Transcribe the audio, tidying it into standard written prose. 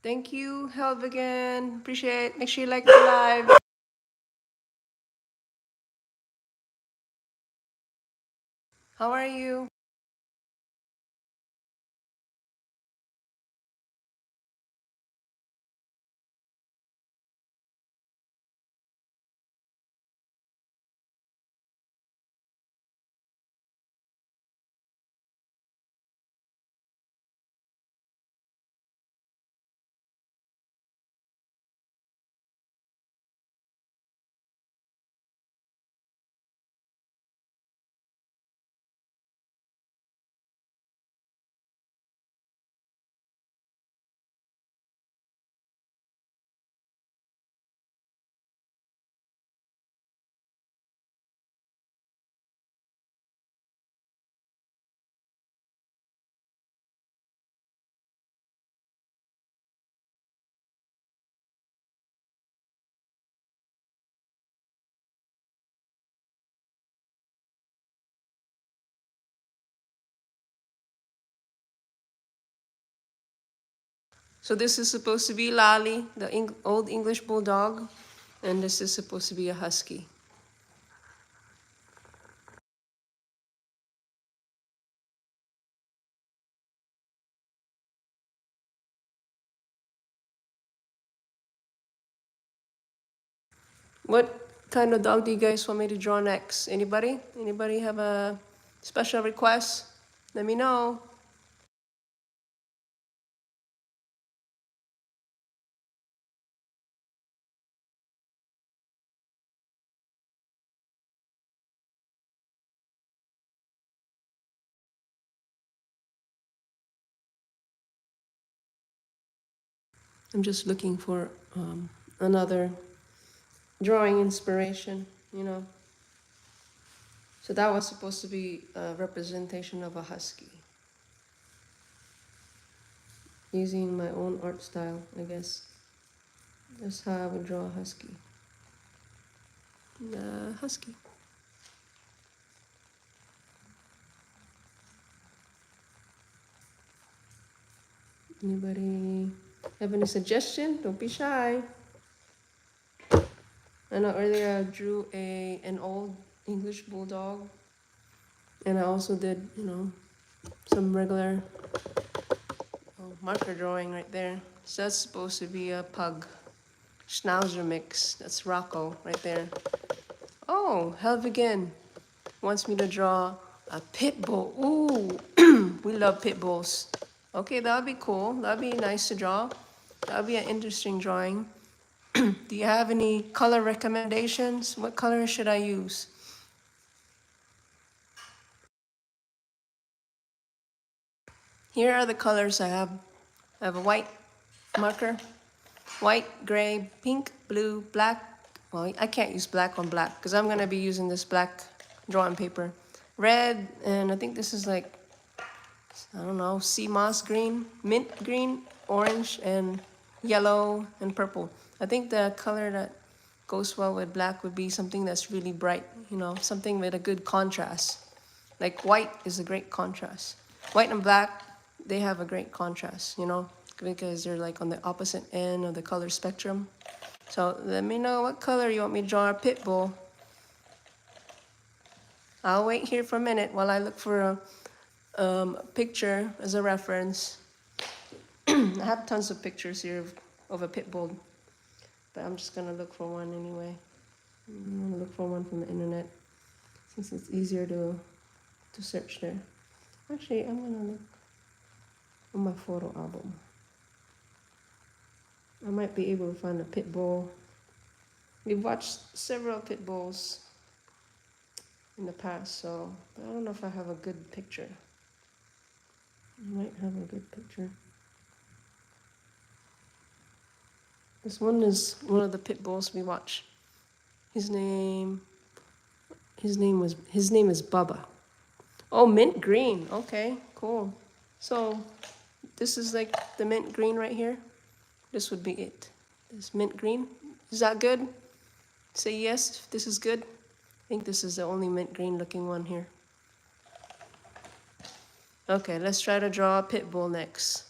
Thank you, Helv again. Appreciate it. Make sure you like the live. How are you? So this is supposed to be Lali, the old English bulldog, and this is supposed to be a husky. What kind of dog do you guys want me to draw next? Anybody? Anybody have a special request? Let me know. I'm just looking for another drawing inspiration, you know. So that was supposed to be a representation of a husky. Using my own art style, I guess. That's how I would draw a husky. Husky. Anybody have any suggestion? Don't be shy. I know earlier I drew an old English bulldog, and I also did, you know, some regular marker drawing right there. So that's supposed to be a pug schnauzer mix. That's Rocco right there. Oh, Helvigen wants me to draw a pit bull. Ooh, we love pit bulls. Okay, that would be cool. That would be nice to draw. That would be an interesting drawing. Do you have any color recommendations? What color should I use? Here are the colors I have. I have a white marker, white, gray, pink, blue, black. Well, I can't use black on black because I'm going to be using this black drawing paper. Red, and I think this is like, I don't know, sea moss green, mint green, orange, and yellow and purple. I think the color that goes well with black would be something that's really bright, you know, something with a good contrast. Like white is a great contrast. White and black, they have a great contrast, you know, because they're like on the opposite end of the color spectrum. So let me know what color you want me to draw a pit bull. I'll wait here for a minute while I look for a picture as a reference. I have tons of pictures here of a pit bull, but I'm just gonna look for one anyway. I'm gonna look for one from the internet since it's easier to search there. Actually, I'm gonna look on my photo album. I might be able to find a pit bull. We've watched several pit bulls in the past, so I don't know if I have a good picture. I might have a good picture. This one is one of the pit bulls we watch. His name is Bubba. Oh, mint green. Okay, cool. So this is like the mint green right here. This would be it. This mint green. Is that good? Say yes if this is good. I think this is the only mint green looking one here. Okay, let's try to draw a pit bull next.